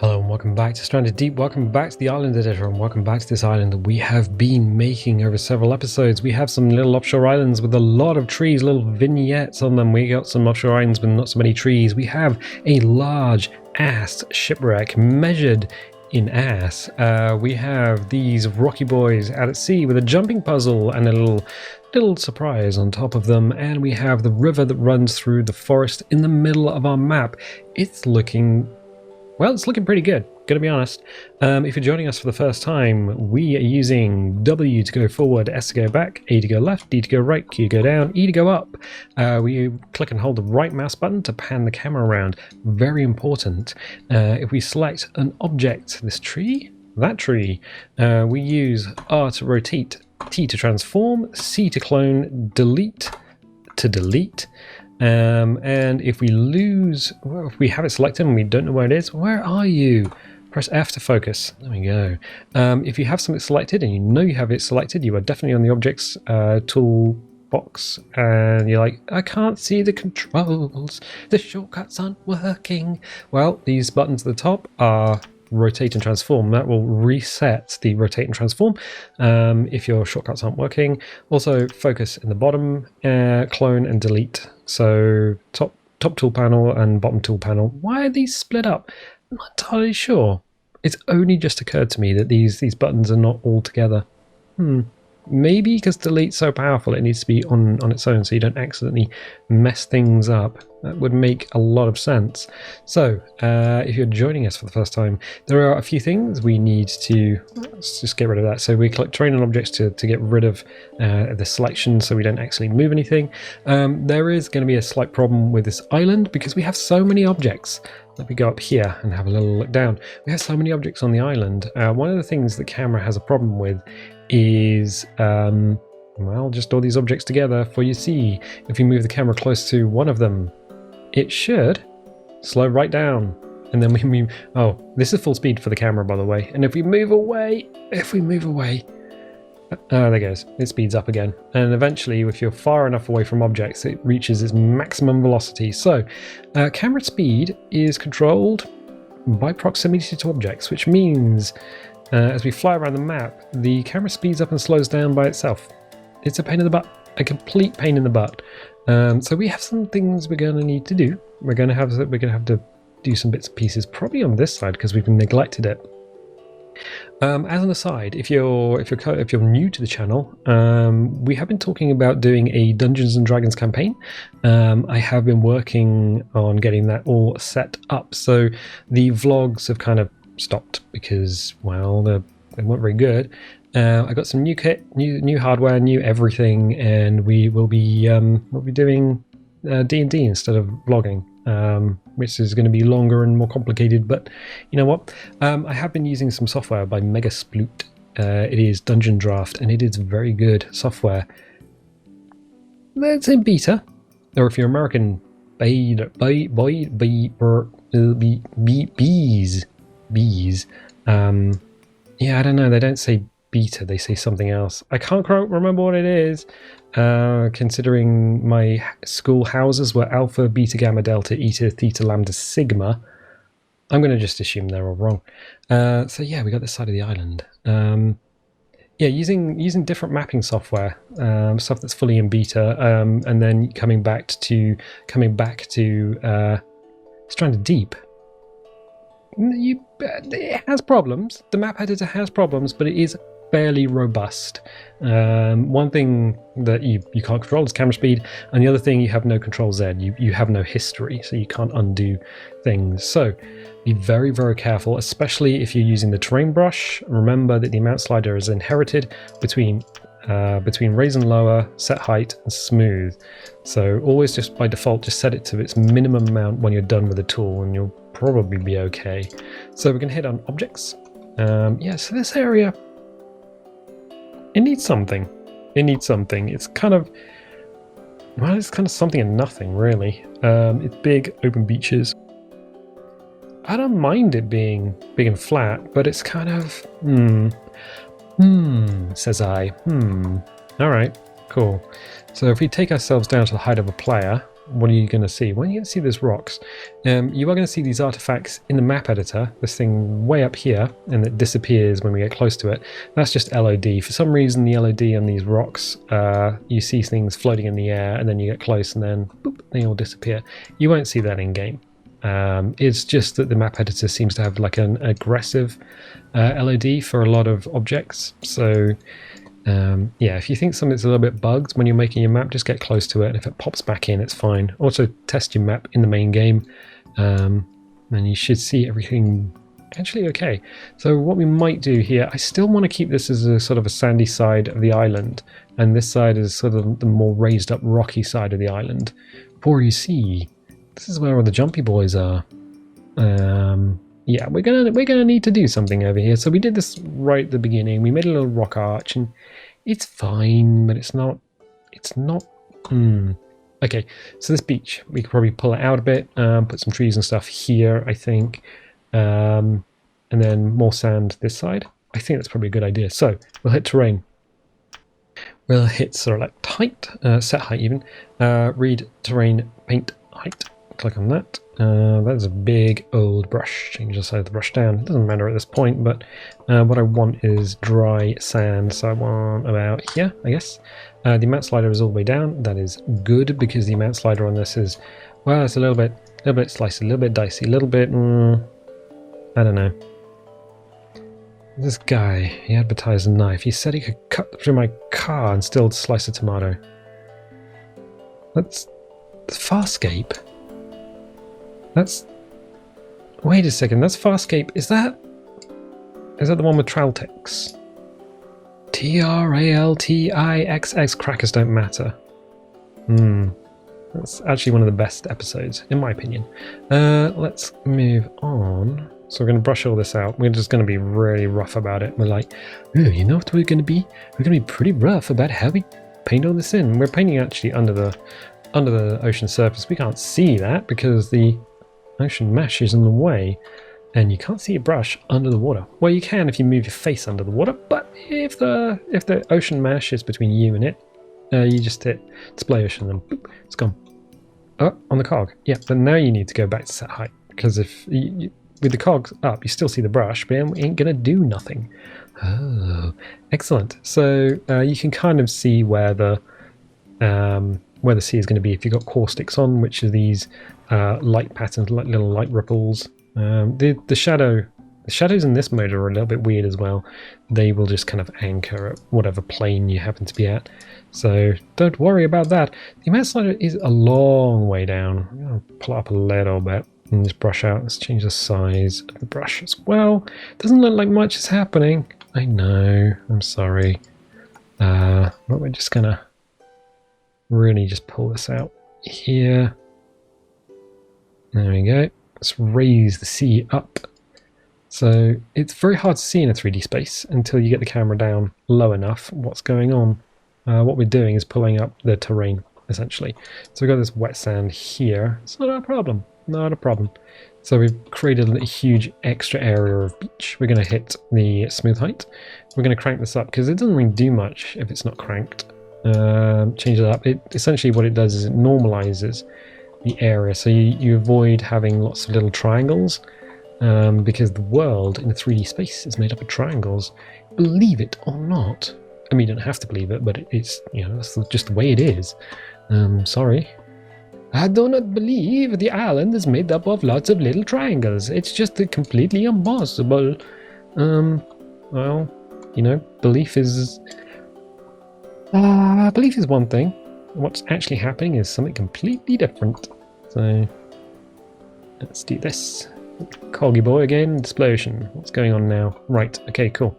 Hello and welcome back to Stranded Deep, welcome back to the Island Editor, and welcome back to this island that we have been making over several episodes. We have some little offshore islands with a lot of trees, little vignettes on them. We got some offshore islands with not so many trees. We have a large ass shipwreck measured in ass. We have these rocky boys out at sea with a jumping puzzle and a little surprise on top of them, and we have the river that runs through the forest in the middle of our map. It's looking pretty good, gonna be honest. If you're joining us for the first time, we are using W to go forward, S to go back, A to go left, D to go right, Q to go down, E to go up. We click and hold the right mouse button to pan the camera around. Very important. If we select an object, this tree, that tree, we use R to rotate, T to transform, C to clone, delete to delete. And if we if we have it selected and we don't know where it is, where are you? Press F to focus. There we go. If you have something selected and you know you have it selected, you are definitely on the objects toolbox, and you're like, I can't see the controls. The shortcuts aren't working. Well, these buttons at the top are rotate and transform. That will reset the rotate and transform if your shortcuts aren't working. Also focus in the bottom, clone and delete. So top tool panel and bottom tool panel. Why are these split up? I'm not entirely sure. It's only just occurred to me that these buttons are not all together. Maybe because delete's so powerful it needs to be on its own so you don't accidentally mess things up. That would make a lot of sense. So if you're joining us for the first time, there are a few things we need to... Let's just get rid of that. So we click train on objects to get rid of the selection so we don't actually move anything. There is going to be a slight problem with this island because we have so many objects. Let me go up here and have a little look down. We have so many objects on the island. One of the things the camera has a problem with is, well, just all these objects together. For you see, if you move the camera close to one of them, it should slow right down. And then we move... Oh, this is full speed for the camera, by the way. And if we move away... there it goes. It speeds up again. And eventually, if you're far enough away from objects, it reaches its maximum velocity. So, camera speed is controlled by proximity to objects, which means as we fly around the map, the camera speeds up and slows down by itself. It's a pain in the butt. A complete pain in the butt. So we have some things we're going to need to do. We're going to have to do some bits and pieces, probably on this side because we've neglected it. As an aside, if you're new to the channel, we have been talking about doing a Dungeons and Dragons campaign. I have been working on getting that all set up. So the vlogs have kind of stopped because, well, they weren't very good. I got some new kit, new hardware, new everything, and we'll be doing D&D instead of vlogging, which is going to be longer and more complicated. But you know what? I have been using some software by Megasploot. It is Dungeon Draft, and it is very good software. It's in beta, or if you're American, bees. Yeah, I don't know. They don't say beta. They say something else. I can't quite remember what it is. Considering my school houses were alpha, beta, gamma, delta, eta, theta, lambda, sigma, I'm going to just assume they're all wrong. So yeah, we got this side of the island. Yeah, using different mapping software, stuff that's fully in beta, and then coming back to Stranded Deep. It has problems. The map editor has problems, but it is fairly robust. One thing that you can't control is camera speed, and the other thing, you have no control Z. You have no history, so you can't undo things. So be very, very careful, especially if you're using the terrain brush. Remember that the amount slider is inherited between raise and lower, set height, and smooth. So always just by default, just set it to its minimum amount when you're done with the tool, and you'll probably be okay. So we're going to hit on objects. Yeah, so this area, it needs something. It's kind of something and nothing, really. It's big, open beaches. I don't mind it being big and flat, but it's kind of, says I. All right, cool. So if we take ourselves down to the height of a player, what are you going to see? Well, you're going to see these rocks. You are going to see these artifacts in the map editor, this thing way up here, and it disappears when we get close to it. That's just LOD. For some reason, the LOD on these rocks, you see things floating in the air, and then you get close, and then boop, they all disappear. You won't see that in game. It's just that the map editor seems to have like an aggressive LOD for a lot of objects. So yeah, if you think something's a little bit bugged when you're making your map, just get close to it, and if it pops back in, it's fine. Also test your map in the main game, and you should see everything actually okay. So what we might do here, I still want to keep this as a sort of a sandy side of the island, and this side is sort of the more raised up rocky side of the island. For you see, this is where all the jumpy boys are. Yeah, we're gonna need to do something over here. So we did this right at the beginning. We made a little rock arch, and it's fine, but it's not. Okay, so this beach, we could probably pull it out a bit, put some trees and stuff here, I think, and then more sand this side. I think that's probably a good idea. So we'll hit terrain. We'll hit select height, set height even. Read terrain paint height. Click on that. That's a big old brush. Change the size of the brush down. It doesn't matter at this point, but what I want is dry sand. So I want about here, I guess. The amount slider is all the way down. That is good because the amount slider on this is, well, it's a little bit slicey, a little bit dicey, a little bit. I don't know. This guy, he advertised a knife. He said he could cut through my car and still slice a tomato. That's Farscape. Wait a second, that's Farscape. Is that the one with Traltix? Traltixx. Crackers don't matter. That's actually one of the best episodes, in my opinion. Let's move on. So we're going to brush all this out. We're just going to be really rough about it. We're like, oh, you know what we're going to be? We're going to be pretty rough about how we paint all this in. We're painting actually under the ocean surface. We can't see that because the ocean mesh is in the way, and you can't see a brush under the water. Well, you can if you move your face under the water, but if the ocean mesh is between you and it, you just hit display ocean and boop, it's gone. Oh, on the cog. Yeah, but now you need to go back to set height, because if you, with the cogs up, you still see the brush, but it ain't gonna do nothing. Oh, excellent. So you can kind of see where the sea is going to be if you've got caustics on, which are these light patterns, like little light ripples. The shadows in this mode are a little bit weird as well. They will just kind of anchor at whatever plane you happen to be at. So don't worry about that. The amount slider is a long way down. I'm going to pull it up a little bit and just brush out. Let's change the size of the brush as well. Doesn't look like much is happening. I know. I'm sorry. But we're just going to really just pull this out here. There we go. Let's raise the sea up. So it's very hard to see in a 3D space until you get the camera down low enough what's going on. What we're doing is pulling up the terrain, essentially. So we've got this wet sand here. It's not a problem. Not a problem. So we've created a huge extra area of beach. We're going to hit the smooth height. We're going to crank this up because it doesn't really do much if it's not cranked. Change it up. Essentially what it does is it normalizes the area, so you avoid having lots of little triangles, because the world in a 3D space is made up of triangles. Believe it or not. I mean, you don't have to believe it, but it's, you know, that's just the way it is. Sorry. I do not believe the island is made up of lots of little triangles. It's just completely impossible. Well, you know, belief is one thing. What's actually happening is something completely different. So let's do this. Coggy boy again, display ocean. What's going on now? Right, okay, cool.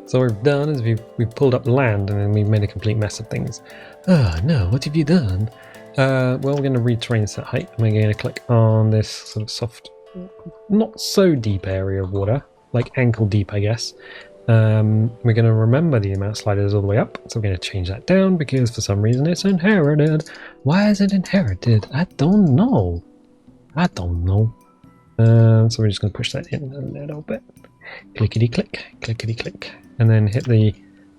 So what we've done is we've pulled up land and then we've made a complete mess of things. Oh no, what have you done? Well, we're going to read terrain set height. And we're going to click on this sort of soft, not so deep area of water, like ankle deep, I guess. We're going to remember the amount sliders all the way up, so we're going to change that down because for some reason it's inherited. Why is it inherited? I don't know. So we're just going to push that in a little bit. Clickety click, clickety click, and then hit the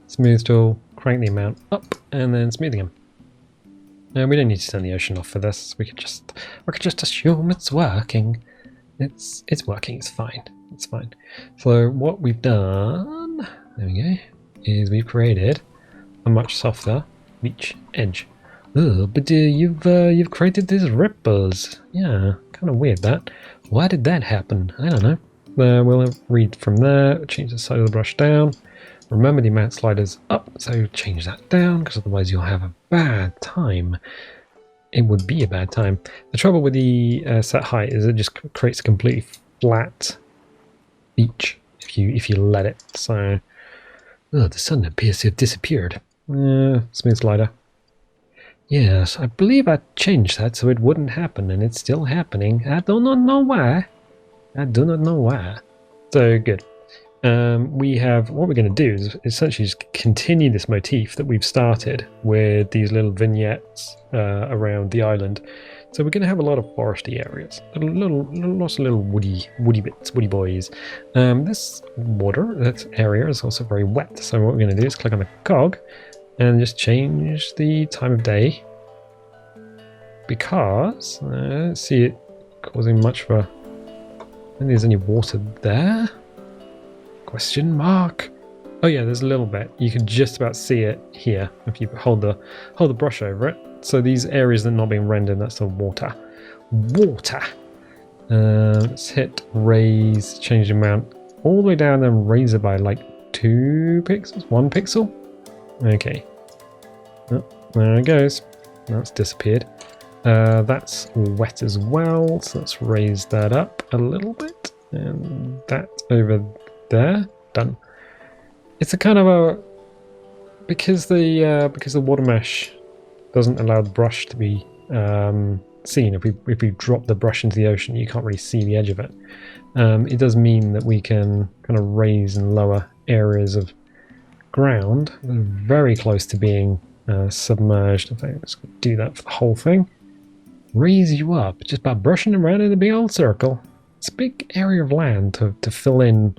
smooth tool, crank the amount up, and then smooth again. We don't need to turn the ocean off for this. We could just assume it's working. It's working. It's fine. It's fine. So what we've done, there we go, is we've created a much softer beach edge. Oh, but you've created these ripples. Yeah, kind of weird that. Why did that happen? I don't know. We'll read from there. Change the side of the brush down. Remember the amount sliders up, so change that down, because otherwise you'll have a bad time. It would be a bad time. The trouble with the set height is it just creates a completely flat beach if you let it. So, oh, the sun appears to have disappeared. Smooth slider. Yes, I believe I changed that so it wouldn't happen, and it's still happening. I do not know why. I do not know why. So good. We have, what we're going to do is essentially just continue this motif that we've started with these little vignettes around the island. So we're going to have a lot of foresty areas, lots of little woody bits, woody boys. This area is also very wet. So what we're going to do is click on the cog and just change the time of day, because I don't see it causing much of a, I don't think there's any water there. Question mark. Oh yeah, there's a little bit. You can just about see it here if you hold the brush over it. So these areas that are not being rendered, that's the water. Water. Let's hit raise, change the amount all the way down, and raise it by like 2 pixels, 1 pixel. Okay. Oh, there it goes. That's disappeared. That's wet as well, so let's raise that up a little bit, and that over there. Done. It's a kind of a, because the water mesh doesn't allow the brush to be seen. If we drop the brush into the ocean, you can't really see the edge of it. It does mean that we can kind of raise and lower areas of ground that are very close to being submerged. In fact, let's do that for the whole thing. Raise you up just by brushing around in a big old circle. It's a big area of land to fill in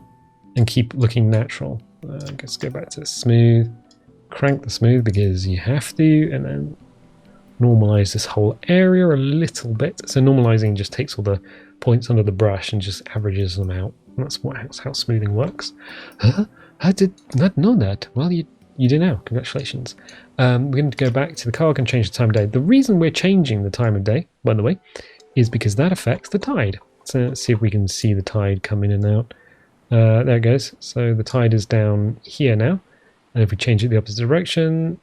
and keep looking natural. Let's go back to smooth. Crank the smooth because you have to, and then normalize this whole area a little bit. So normalizing just takes all the points under the brush and just averages them out. That's how smoothing works. Huh? I did not know that. Well, you do now. Congratulations. We're going to go back to the cog and change the time of day. The reason we're changing the time of day, by the way, is because that affects the tide. So let's see if we can see the tide come in and out. There it goes. So the tide is down here now. And if we change it the opposite direction,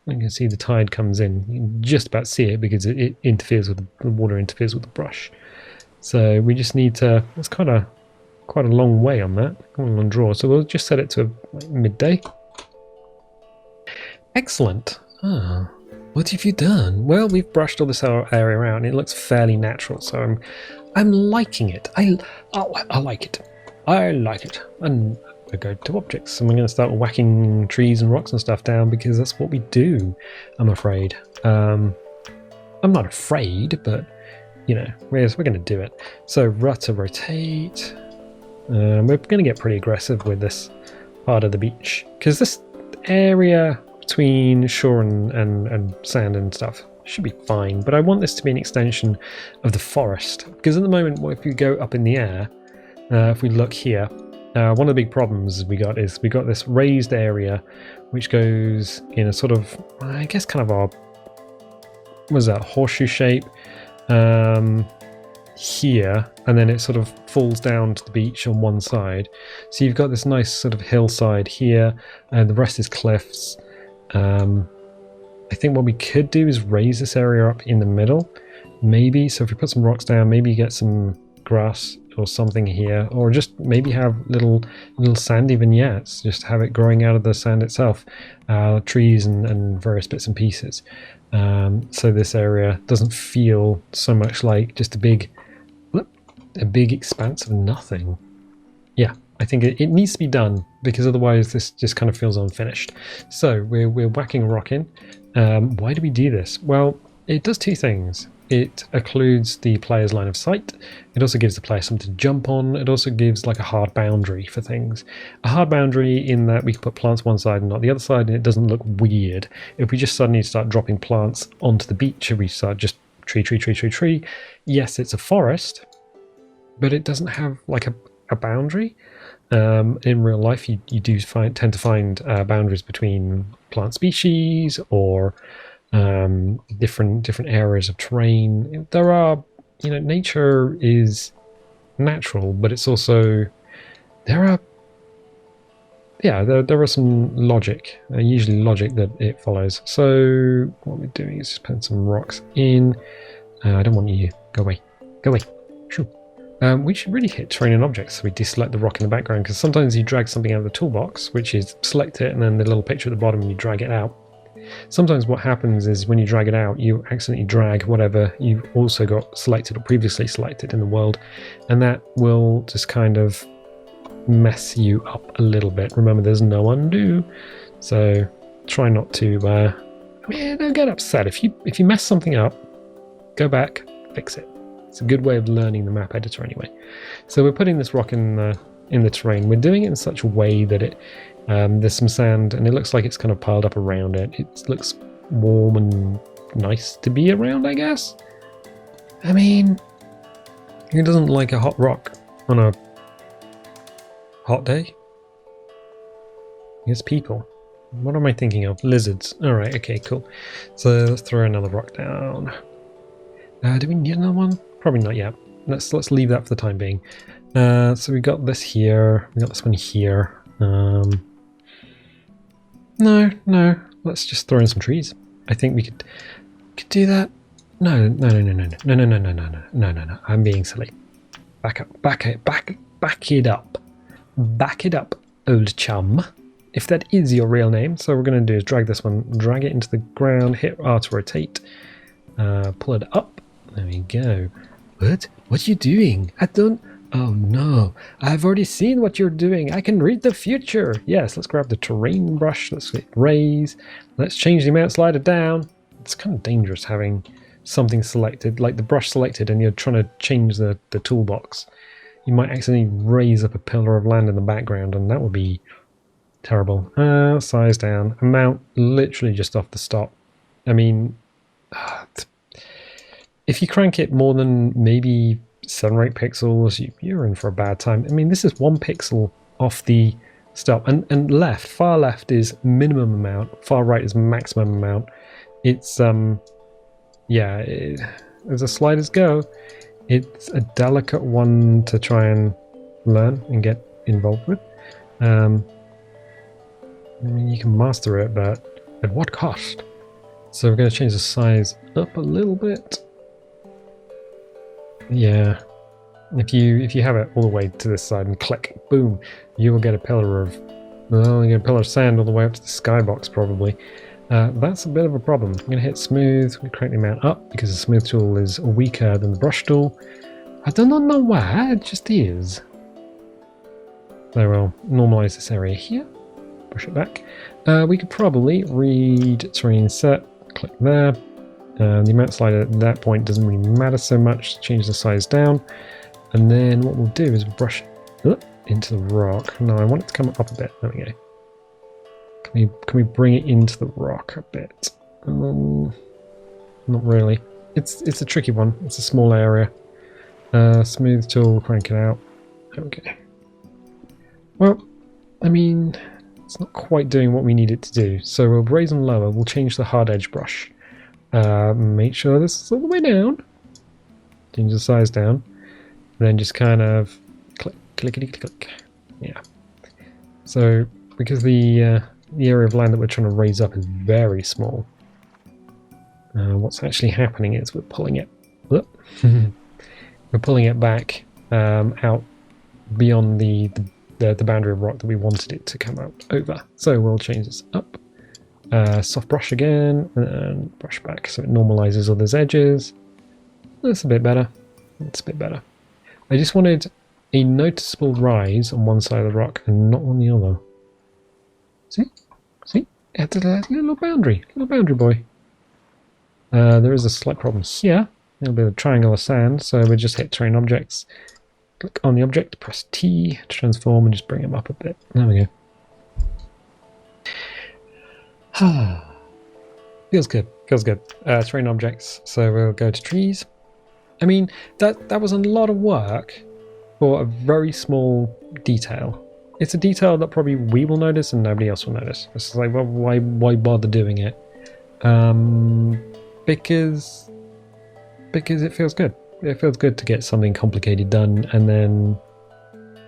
you can see the tide comes in. You can just about see it because it interferes with the water, interferes with the brush. So we just need to, it's quite a long way on that, quite a long draw. So we'll just set it to like midday. Excellent. Ah, what have you done? Well, we've brushed all this area around. It looks fairly natural, so I'm liking it. I like it. I like it. And we go to objects, and we're going to start whacking trees and rocks and stuff down because that's what we do, I'm afraid. I'm not afraid, but you know, we're going to do it. So rudder rotate. We're going to get pretty aggressive with this part of the beach because this area between shore and sand and stuff should be fine, but I want this to be an extension of the forest because at the moment, if you go up in the air, if we look here, one of the big problems we got this raised area which goes in a sort of, I guess, kind of a, what is that, horseshoe shape here, and then it sort of falls down to the beach on one side. So you've got this nice sort of hillside here, and the rest is cliffs. I think what we could do is raise this area up in the middle, maybe. So if we put some rocks down, maybe you get some grass or something here, or just maybe have little sandy vignettes, just have it growing out of the sand itself, trees and various bits and pieces. So this area doesn't feel so much like just a big expanse of nothing. Yeah, I think it needs to be done because otherwise this just kind of feels unfinished. So we're whacking rock in. Why do we do this? Well, it does two things. it occludes the player's line of sight. It also gives the player something to jump on. It also gives like a hard boundary for things. A hard boundary in that we can put plants one side and not the other side, and it doesn't look weird. If we just suddenly start dropping plants onto the beach, if we start just tree, yes, it's a forest, but it doesn't have like a boundary. In real life, you do tend to find boundaries between plant species or different areas of terrain. There are, nature is natural, but it's also there are some logic, usually logic that it follows. So what we're doing is just put some rocks in. I don't want you. Go away. Shoo. We should really hit terrain and objects, so we deselect the rock in the background, because sometimes you drag something out of the toolbox, which is select it and then the little picture at the bottom and you drag it out. Sometimes what happens is when you drag it out, you accidentally drag whatever you've also got selected or previously selected in the world, and that will just kind of mess you up a little bit. Remember, there's no undo, so try not to don't get upset. If you mess something up, go back, fix it. It's a good way of learning the map editor anyway. So we're putting this rock in the terrain. We're doing it in such a way that it there's some sand and it looks like it's kind of piled up around it. It looks warm and nice to be around, I guess. I mean, who doesn't like a hot rock on a hot day? It's people. What am I thinking of? Lizards. Alright, okay, cool. So let's throw another rock down. Do we need another one? Probably not yet. Let's leave that for the time being. So we got this here. We got this one here. No. Let's just throw in some trees. I think we could do that. No. I'm being silly. Back it up, old chum. If that is your real name. So what we're going to do is drag this one, drag it into the ground, hit R to rotate, pull it up. There we go. What are you doing? Oh no, I've already seen what you're doing. I can read the future. Yes, let's grab the terrain brush. Let's hit raise. Let's change the amount slider down. It's kind of dangerous having something selected, like the brush selected, and you're trying to change the toolbox. You might accidentally raise up a pillar of land in the background, and that would be terrible. Size down. Amount literally just off the stop. I mean, if you crank it more than maybe 7 or 8 pixels, you're in for a bad time. I mean, this is 1 pixel off the stop, and far left is minimum amount, far right is maximum amount. It's as the sliders go, it's a delicate one to try and learn and get involved with. I mean, you can master it, but at what cost? So we're going to change the size up a little bit. Yeah, if you have it all the way to this side and click, boom, you will get a pillar of sand all the way up to the skybox probably. That's a bit of a problem. I'm going to hit smooth, we crank the amount up because the smooth tool is weaker than the brush tool. I do not know why, it just is. So we'll normalize this area here, push it back. We could probably read terrain set, click there. The amount slider at that point doesn't really matter so much. Change the size down, and then what we'll do is brush into the rock. No, I want it to come up a bit. There we go. Can we bring it into the rock a bit? Not really. It's a tricky one. It's a small area. Smooth tool, crank it out. Okay. Well, I mean, it's not quite doing what we need it to do. So we'll raise and lower. We'll change the hard edge brush. Make sure this is all the way down. Change the size down. And then just kind of click. Yeah. So because the area of land that we're trying to raise up is very small, what's actually happening is we're pulling it. We're pulling it back out beyond the boundary of rock that we wanted it to come out over. So we'll change this up. Soft brush again, and brush back so it normalizes all those edges. That's a bit better. That's a bit better. I just wanted a noticeable rise on one side of the rock and not on the other. See? It's a little boundary boy. There is a slight problem here. little bit of triangular sand. So we just hit terrain objects, click on the object, press T to transform, and just bring them up a bit. There we go. Feels good. Feels good. Terrain objects. So we'll go to trees. I mean, that was a lot of work for a very small detail. It's a detail that probably we will notice and nobody else will notice. It's like, well, why bother doing it? Because it feels good. It feels good to get something complicated done, and then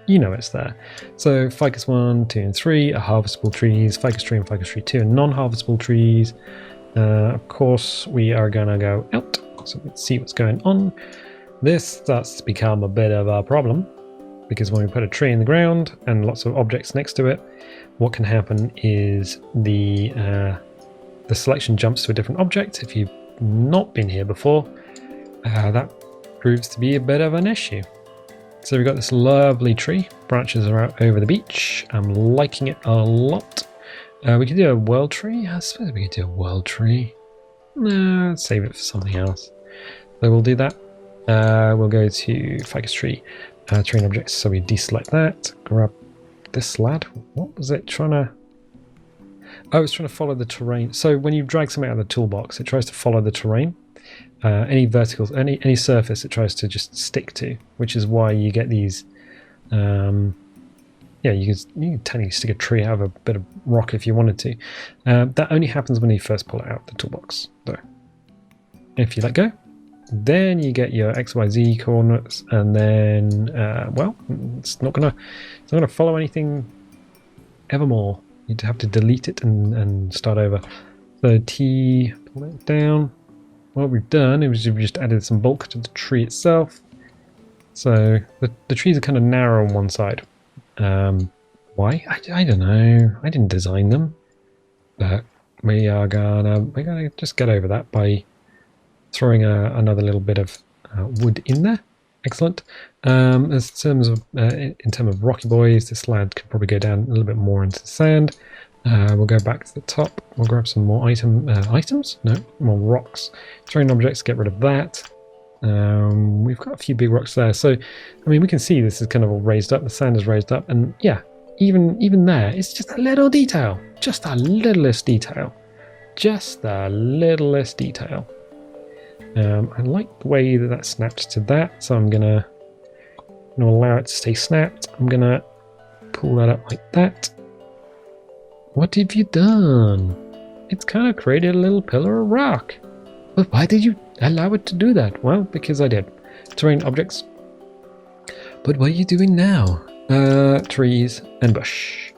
you know it's there. So ficus 1, 2, and 3 are harvestable trees. Ficus tree and ficus tree 2 are non-harvestable trees. Of course, we are gonna go out, so let's see what's going on. This starts to become a bit of a problem, because when we put a tree in the ground and lots of objects next to it, what can happen is the selection jumps to a different object. If you've not been here before, that proves to be a bit of an issue. So we've got this lovely tree, branches are out over the beach. I'm liking it a lot. We could do a world tree. I suppose we could do a world tree. No, let's save it for something else. So we'll do that. We'll go to ficus tree, terrain objects. So we deselect that, grab this lad. What was it trying to... Oh, it's trying to follow the terrain. So when you drag something out of the toolbox, it tries to follow the terrain. Any verticals, any surface it tries to just stick to, which is why you get these... yeah, you can technically stick a tree out of a bit of rock if you wanted to. That only happens when you first pull it out of the toolbox, though. If you let go, then you get your X, Y, Z coordinates, and then, well, it's not gonna follow anything evermore. You'd have to delete it and start over. So T, pull it down. What we've done is we've just added some bulk to the tree itself. So the trees are kind of narrow on one side. Why? I don't know. I didn't design them, but we're gonna just get over that by throwing another little bit of wood in there. Excellent. In terms of rocky boys, this lad could probably go down a little bit more into the sand. We'll go back to the top. We'll grab some more items. No, more rocks. Terrain objects. Get rid of that. We've got a few big rocks there, so I mean we can see this is kind of all raised up. The sand is raised up, and yeah, even there, it's just a little detail, just the littlest detail. I like the way that snaps to that, so I'm gonna allow it to stay snapped. I'm gonna pull that up like that. What have you done? It's kind of created a little pillar of rock. But why did you allow it to do that? Well, because I did. Terrain objects. But what are you doing now? Trees and bush.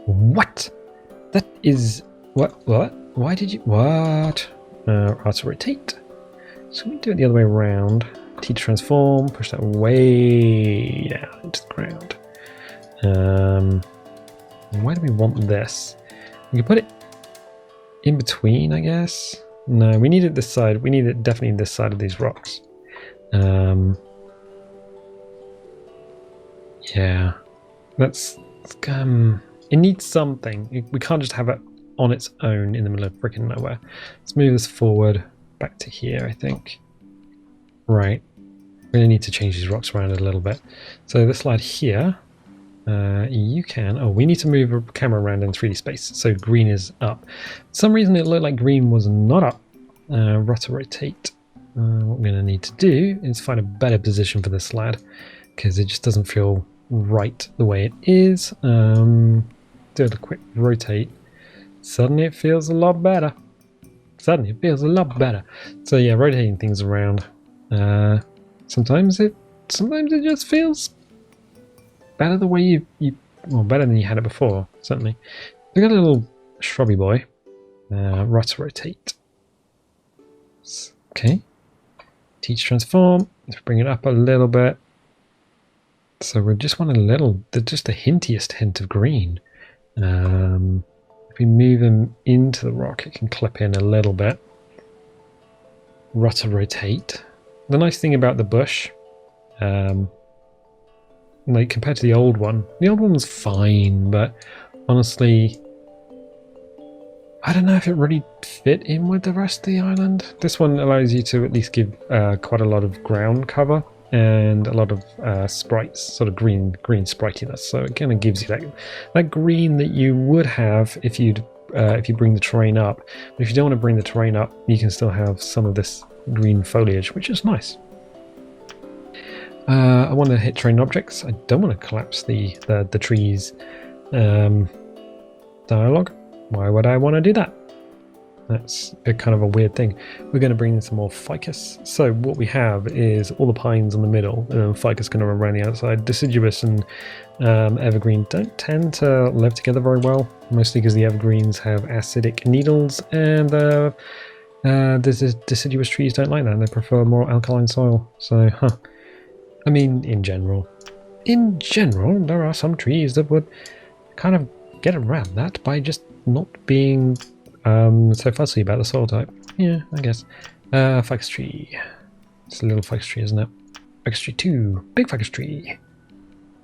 What? That is... What? Why did you... What? Auto rotate. So we do it the other way around. T to transform. Push that way down into the ground. Why do we want this? We can put it in between, I guess. No, we need it this side. We need it definitely this side of these rocks. Yeah, that's it needs something. We can't just have it on its own in the middle of freaking nowhere. Let's move this forward back to here, I think. Right, really need to change these rocks around a little bit. So this slide here, you can... Oh, we need to move a camera around in 3D space. So green is up. For some reason it looked like green was not up. Rotor rotate. What we're going to need to do is find a better position for this lad, because it just doesn't feel right the way it is. Do a quick rotate. Suddenly it feels a lot better. So yeah, rotating things around. Sometimes it just feels better the way well, better than you had it before, certainly. We got a little shrubby boy. Rotor rotate. Okay. Teach transform. Let's bring it up a little bit. So we just want just the hintiest hint of green. If we move him into the rock, it can clip in a little bit. Rotor rotate. The nice thing about the bush, like compared to the old one was fine, but honestly, I don't know if it really fit in with the rest of the island. This one allows you to at least give quite a lot of ground cover and a lot of sprites, sort of green spritiness. So it kind of gives you that green that you would have if you bring the terrain up. But if you don't want to bring the terrain up, you can still have some of this green foliage, which is nice. I want to hit terrain objects. I don't want to collapse the trees. Dialogue. Why would I want to do that? That's a kind of a weird thing. We're going to bring in some more ficus. So what we have is all the pines in the middle, and then ficus going to run around the outside. Deciduous and evergreen don't tend to live together very well, mostly because the evergreens have acidic needles, and the deciduous trees don't like that. They prefer more alkaline soil. So, I mean, in general, there are some trees that would kind of get around that by just not being so fussy about the soil type. Yeah, I guess. Ficus tree. It's a little ficus tree, isn't it? Ficus tree 2. Big ficus tree.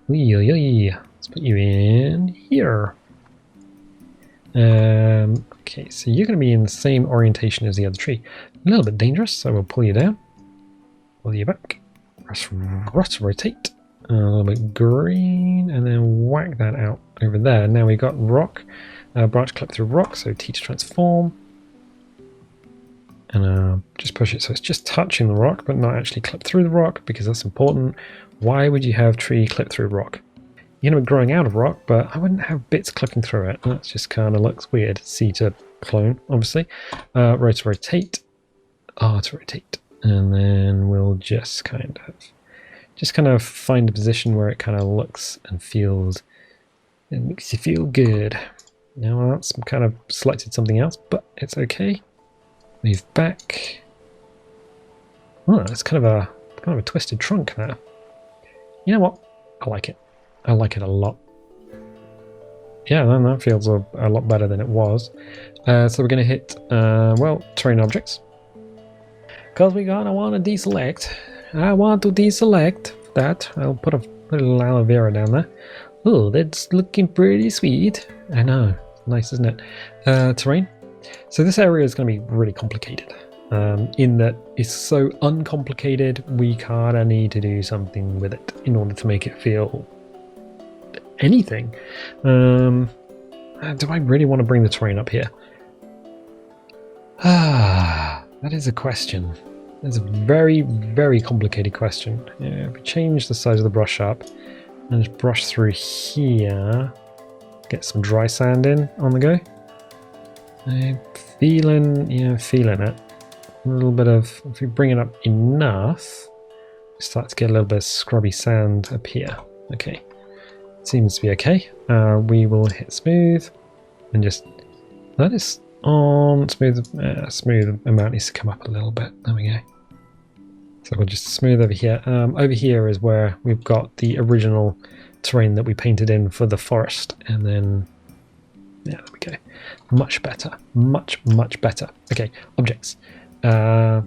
Let's put you in here. Okay, so you're going to be in the same orientation as the other tree. A little bit dangerous, so we'll pull you down. Pull you back. Rotate. A little bit green, and then whack that out over there. Now we got rock, branch clip through rock, so T to transform, and just push it so it's just touching the rock, but not actually clip through the rock, because that's important. Why would you have tree clip through rock? You're going to be growing out of rock, but I wouldn't have bits clipping through it. That just kind of looks weird. C to clone, obviously. Row to rotate, R to rotate, and then we'll just kind of find a position where it kind of looks and feels, it makes you feel good. Now that's kind of selected something else, but it's okay. Move back. Oh, it's kind of a twisted trunk there. You know what? I like it. I like it a lot. Yeah, then that feels a lot better than it was. So we're going to hit, terrain objects. Because we're going to want to deselect. I want to deselect that. I'll put a little aloe vera down there. Oh, that's looking pretty sweet. I know. Nice, isn't it? Terrain. So this area is going to be really complicated. In that it's so uncomplicated, we kind of need to do something with it in order to make it feel anything. Do I really want to bring the terrain up here? That is a question. That's a very, very complicated question. Yeah, if we change the size of the brush up and just brush through here, get some dry sand in on the go. I'm feeling it. A little bit of, if we bring it up enough, we start to get a little bit of scrubby sand up here. Okay, seems to be okay. We will hit smooth and just let it on. Smooth amount needs to come up a little bit. There we go. So we'll just smooth over here. Over here is where we've got the original terrain that we painted in for the forest, and then yeah, there we go. Much better. Much better. Okay, objects.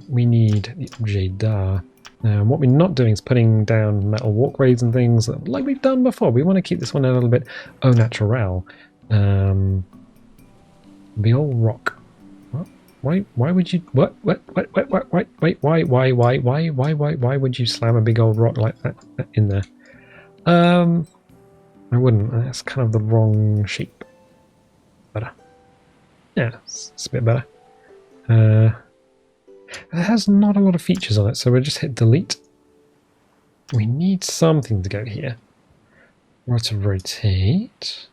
We need the objet d'art. What we're not doing is putting down metal walkways and things like we've done before. We want to keep this one a little bit au naturel. The old rock. What? Why would you? What? Wait! Why would you slam a big old rock like that in there? I wouldn't. That's kind of the wrong shape. Better. Yeah, it's a bit better. It has not a lot of features on it, so we'll just hit delete. We need something to go here. Right to rotate.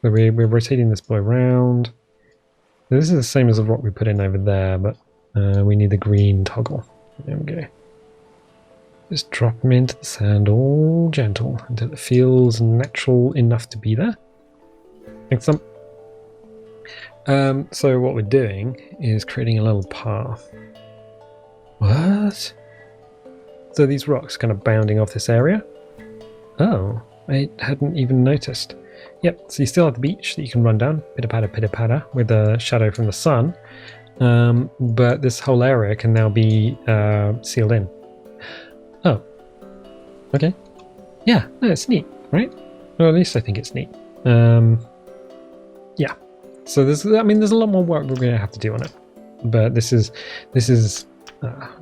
So we're rotating this boy around. So this is the same as the rock we put in over there, but we need the green toggle. There we go. Just drop them into the sand, all gentle, until it feels natural enough to be there. Like some. So what we're doing is creating a little path. What? So these rocks kind of bounding off this area? Oh, I hadn't even noticed. Yep, so you still have the beach that you can run down, pitter patter, with the shadow from the sun. But this whole area can now be sealed in. Oh, okay. Yeah, no, it's neat, right? Or at least I think it's neat. Yeah. So there's a lot more work we're going to have to do on it. But this is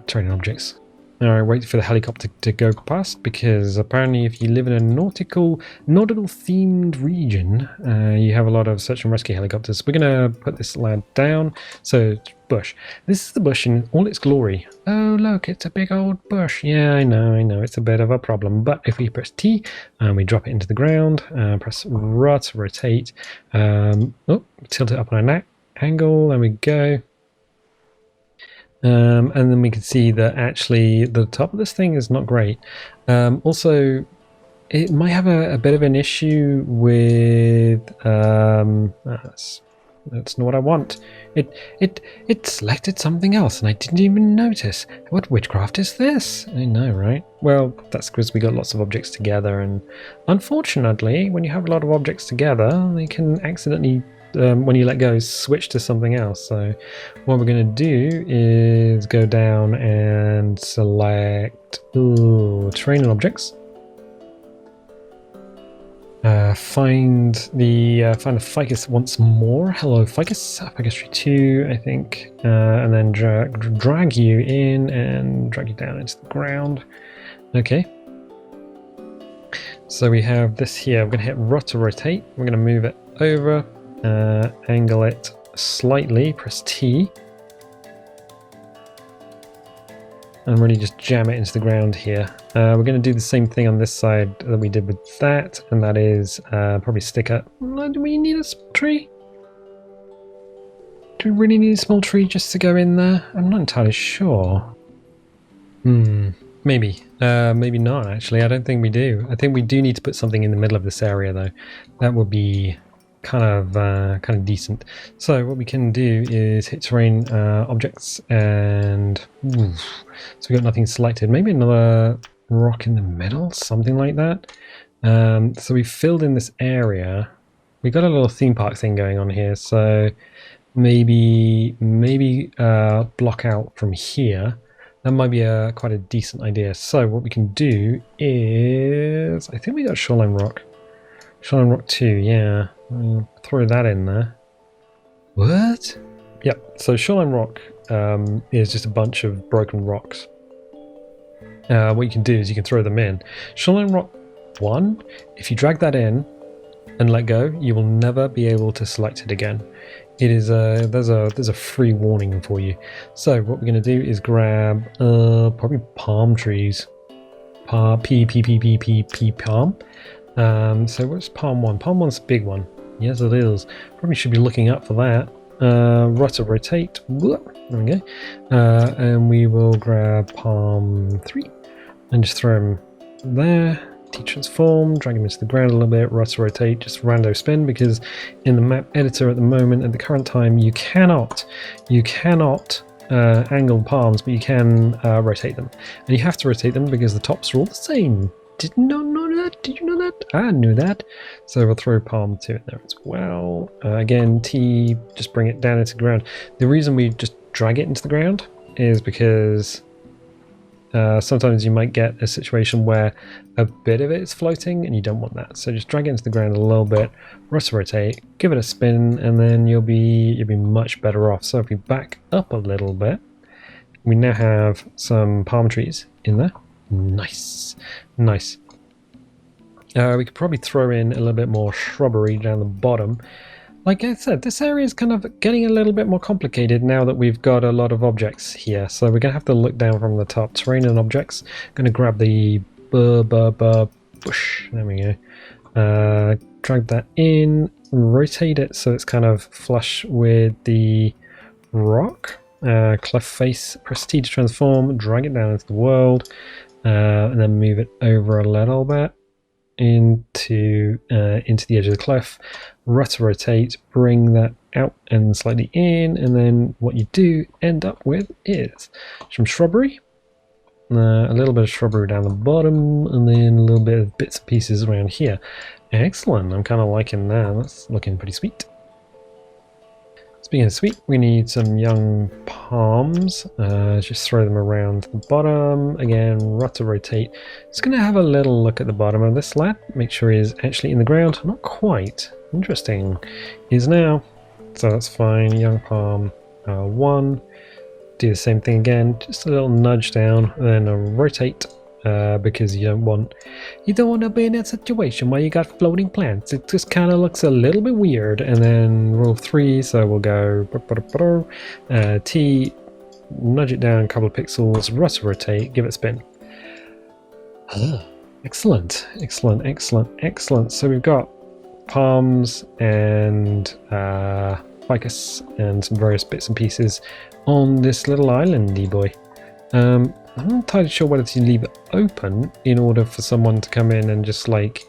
training objects. Alright, wait for the helicopter to go past, because apparently if you live in a nautical themed region, you have a lot of search and rescue helicopters. We're going to put this lad down. So, bush. This is the bush in all its glory. Oh, look, it's a big old bush. Yeah, I know, it's a bit of a problem. But if we press T and we drop it into the ground, press R to rotate, tilt it up on an angle, there we go. And then we can see that actually the top of this thing is not great. Also, it might have a bit of an issue with that's not what I want. It selected something else and I didn't even notice. What witchcraft is this? I know, right? Well, that's because we got lots of objects together, and unfortunately when you have a lot of objects together, they can accidentally when you let go, switch to something else. So what we're going to do is go down and select training objects. Find a ficus once more. Hello, ficus. Ficus tree 2, I think. And then drag you in and drag you down into the ground. Okay. So we have this here. We're going to hit R to rotate. We're going to move it over. Angle it slightly, press T, and really just jam it into the ground here. We're going to do the same thing on this side that we did with that, and that is probably stick up. Do we need a small tree? Do we really need a small tree just to go in there? I'm not entirely sure. Maybe. Maybe not, actually. I don't think we do. I think we do need to put something in the middle of this area, though. That would be kind of decent. So what we can do is hit terrain objects, and so we got nothing selected. Maybe another rock in the middle, something like that. So we filled in this area. We got a little theme park thing going on here, so maybe block out from here. That might be quite a decent idea. So what we can do is, I think we got shoreline rock. Shoreline rock 2, yeah. I'll throw that in there. What? Yep, so shoreline rock is just a bunch of broken rocks. What you can do is you can throw them in. Shoreline rock 1, if you drag that in and let go, you will never be able to select it again. It is there's a free warning for you. So what we're going to do is grab probably palm trees. Palm. So what's palm 1? Palm 1's a big one. Yes, it is. Probably should be looking up for that. Right to rotate. There we go. And we will grab palm 3 and just throw him there. T-transform, drag him into the ground a little bit. Right to rotate, just rando spin, because in the map editor at the moment, at the current time, you cannot angle palms, but you can rotate them. And you have to rotate them because the tops are all the same. Did not know that? Did you know that? I knew that. So we'll throw palm 2 in there as well. Again, T, just bring it down into the ground. The reason we just drag it into the ground is because sometimes you might get a situation where a bit of it is floating and you don't want that. So just drag it into the ground a little bit, rotate, give it a spin, and then you'll be much better off. So if we back up a little bit, we now have some palm trees in there. Nice. We could probably throw in a little bit more shrubbery down the bottom. Like I said, this area is kind of getting a little bit more complicated now that we've got a lot of objects here. So we're going to have to look down from the top. Terrain and objects. Going to grab the bush. There we go. Drag that in. Rotate it so it's kind of flush with the rock. Cleft face. Press T to transform. Drag it down into the world. And then move it over a little bit into the edge of the cleft. Rotate, bring that out and slightly in, and then what you do end up with is some shrubbery, a little bit of shrubbery down the bottom, and then a little bit of bits and pieces around here. Excellent, I'm kind of liking that. That's looking pretty sweet. Speaking of sweet, we need some young palms. Just throw them around the bottom. Again, rotate. It's going to have a little look at the bottom of this lad. Make sure he's actually in the ground. Not quite. Interesting. He's now So that's fine. Young palm 1. Do the same thing again. Just a little nudge down, and then a rotate. Because you don't want to be in that situation where you got floating plants. It just kind of looks a little bit weird. And then rule 3, so we'll go T, nudge it down a couple of pixels, rotate, give it a spin. Excellent. So we've got palms and ficus and some various bits and pieces on this little islandy boy. I'm not entirely sure whether to leave it open in order for someone to come in and just like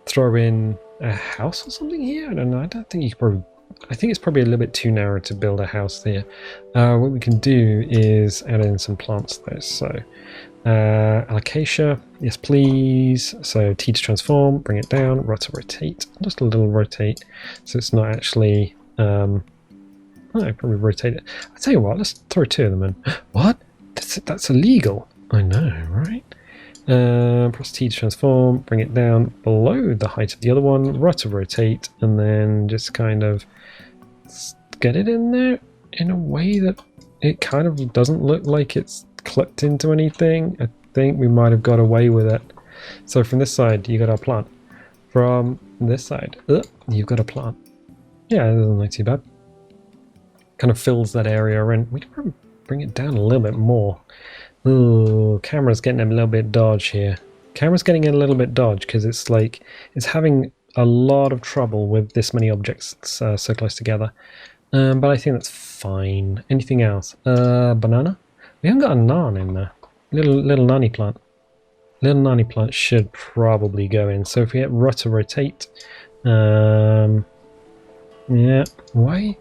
throw in a house or something here. I don't know. I don't think you could probably. I think it's probably a little bit too narrow to build a house here. What we can do is add in some plants though. So alocasia, yes please. So T to transform, bring it down, rotate, just a little rotate, so it's not actually. I probably rotate it. I tell you what, let's throw 2 of them in. What? That's illegal. I know, right? Press T to transform, bring it down below the height of the other one, rotate, and then just kind of get it in there in a way that it kind of doesn't look like it's clipped into anything. I think we might have got away with it. So from this side, you got our plant. From this side, you've got a plant. Yeah, it doesn't look too bad. Kind of fills that area in. We can probably bring it down a little bit more. Ooh, camera's getting a little bit dodge here. Camera's getting a little bit dodge because it's like it's having a lot of trouble with this many objects so close together. But I think that's fine. Anything else? Banana? We haven't got a nan in there. Little nanny plant. Little nanny plant should probably go in. So if we hit rotate, yeah. Why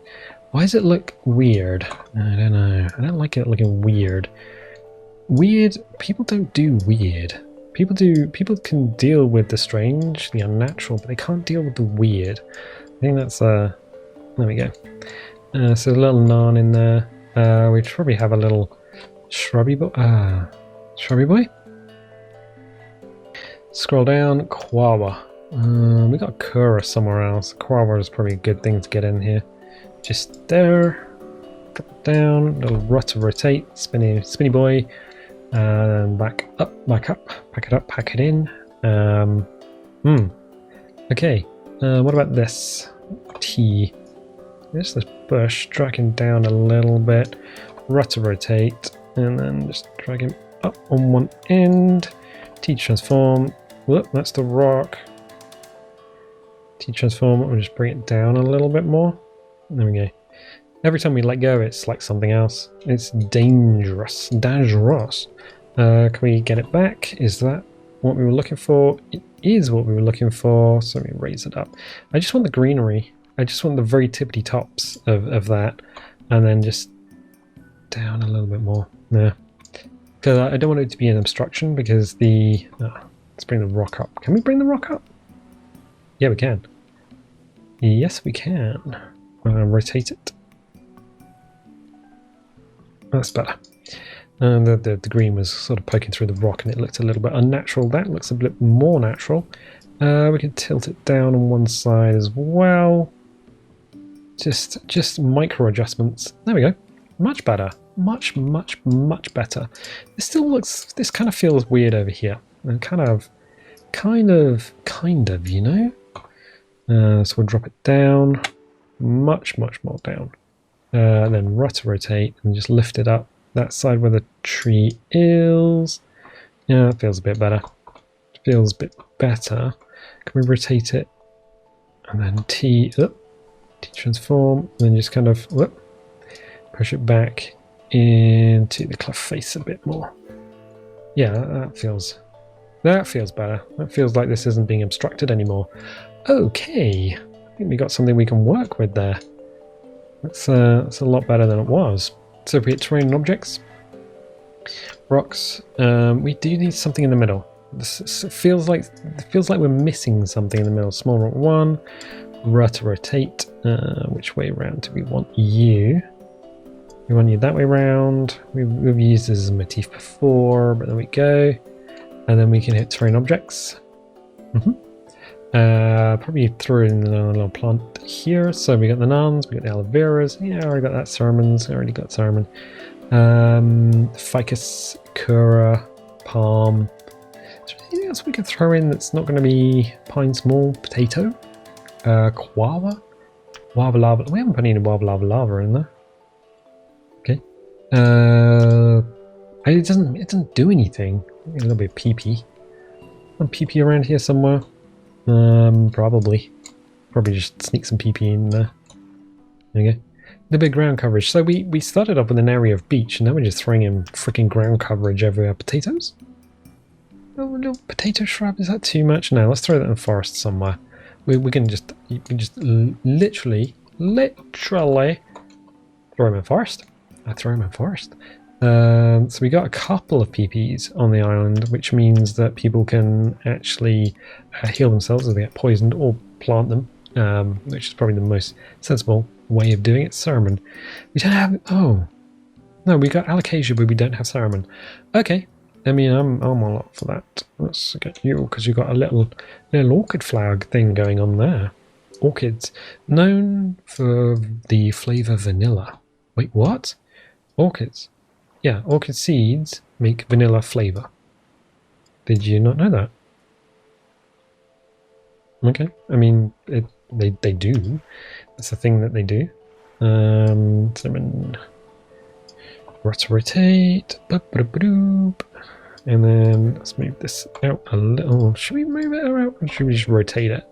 does it look weird? I don't know. I don't like it looking weird. Weird. People don't do weird. People can deal with the strange, the unnatural, but they can't deal with the weird. I think that's there we go. So a little nan in there. We should probably have a little shrubby boy. Shrubby boy. Scroll down. Quawa. We got Kura somewhere else. Quawa is probably a good thing to get in here. Just there. Drop it down. Little rotate. Spinny boy. And back up. Pack it up. Pack it in. Okay. What about this? T. This bush. Drag him down a little bit. Rotate. And then just drag him up on one end. T transform. Whoop, that's the rock. T transform. We'll just bring it down a little bit more. There we go. Every time we let go, it's like something else. It's dangerous. Can we get it back? Is that what we were looking for? It is what we were looking for. So let me raise it up. I just want the greenery. I just want the very tippity tops of that. And then just down a little bit more. Yeah. Because I don't want it to be an obstruction because the... let's bring the rock up. Can we bring the rock up? Yeah, we can. Yes, we can. Rotate it. That's better. The green was sort of poking through the rock and it looked a little bit unnatural. That looks a bit more natural. We can tilt it down on one side as well. Just micro adjustments. There we go. Much better. Much better. This still looks... This kind of feels weird over here. And kind of, you know? So we'll drop it down. Much more down. Then rotate and just lift it up. That side where the tree is. Yeah, it feels a bit better. Feels a bit better. Can we rotate it? And then T transform. And then just kind of push it back into the cliff face a bit more. Yeah, that feels better. That feels like this isn't being obstructed anymore. Okay, I think we got something we can work with there. That's a lot better than it was. So if we hit terrain and objects, rocks, we do need something in the middle. This feels like we're missing something in the middle. Small rock 1, rotate. Which way around do we want you? We want you that way around. We've used this as a motif before, but there we go. And then we can hit terrain objects. Probably threw in a little plant here. So we got the nuns, we got the aloe veras. Yeah, I already got that sermons. I already got sermon. Ficus, cura, palm. Is there anything else we could throw in that's not going to be pine small? Potato, guava, guava lava. We haven't put any guava lava in there. Okay. It doesn't do anything. Maybe a little bit of PP. Some PP around here somewhere. Probably just sneak some PP in there. There you go. The big ground coverage. So we started off with an area of beach, and now we're just throwing in freaking ground coverage everywhere. Potatoes? Oh, a little potato shrub. Is that too much? No, let's throw that in the forest somewhere. We can just literally throw him in forest. I throw him in forest. So we got a couple of PPs on the island, which means that people can actually heal themselves if they get poisoned or plant them, which is probably the most sensible way of doing it. Sermon. We don't have... Oh. No, we got alocasia, but we don't have sermon. Okay. I mean, I'm all up for that. Let's get you, because you've got a little orchid flower thing going on there. Orchids. Known for the flavour vanilla. Wait, what? Orchids. Yeah, orchid seeds make vanilla flavour. Did you not know that? Okay, I mean, they do. That's the thing that they do. Rotate. And then let's move this out a little. Should we move it out or should we just rotate it?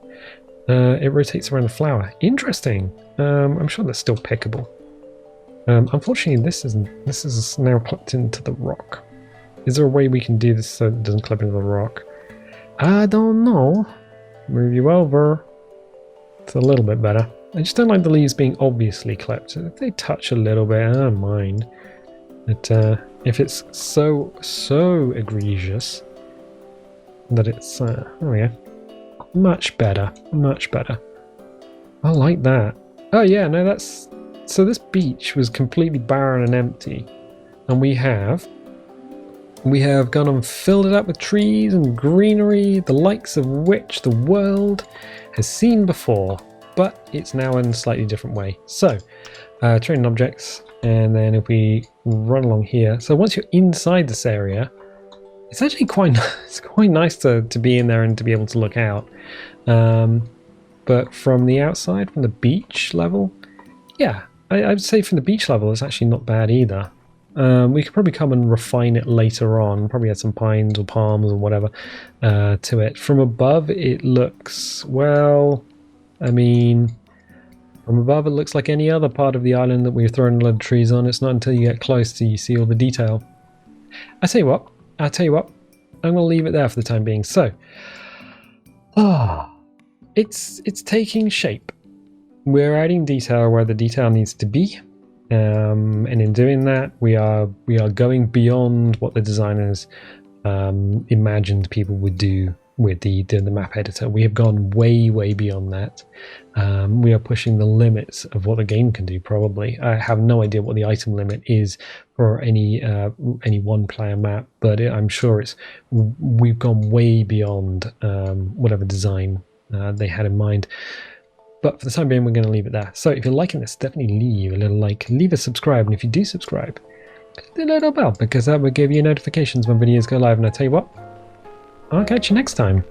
It rotates around the flower. Interesting. I'm sure that's still pickable. Unfortunately, this is now clipped into the rock. Is there a way we can do this so it doesn't clip into the rock? I don't know. Move you over. It's a little bit better. I just don't like the leaves being obviously clipped. If they touch a little bit, I don't mind. But if it's so egregious that it's there we go. Much better. Much better. I like that. Oh yeah, no, that's... So this beach was completely barren and empty, and we have gone and filled it up with trees and greenery, the likes of which the world has seen before, but it's now in a slightly different way. So, training objects, and then if we run along here, so once you're inside this area, it's actually quite nice to be in there and to be able to look out. But from the outside, from the beach level, yeah. I'd say from the beach level, it's actually not bad either. We could probably come and refine it later on. Probably add some pines or palms or whatever to it. From above, it looks, well, I mean, from above, it looks like any other part of the island that we're throwing a lot of trees on. It's not until you get close till you see all the detail. I'll tell you what, I'm going to leave it there for the time being. So, it's taking shape. We're adding detail where the detail needs to be, and in doing that, we are going beyond what the designers imagined people would do with the map editor. We have gone way beyond that. We are pushing the limits of what the game can do. Probably, I have no idea what the item limit is for any one-player map, but I'm sure we've gone way beyond whatever design they had in mind. But for the time being, we're going to leave it there. So if you're liking this, definitely leave a little like, leave a subscribe, and if you do subscribe, click the little bell, because that will give you notifications when videos go live. And I tell you what, I'll catch you next time.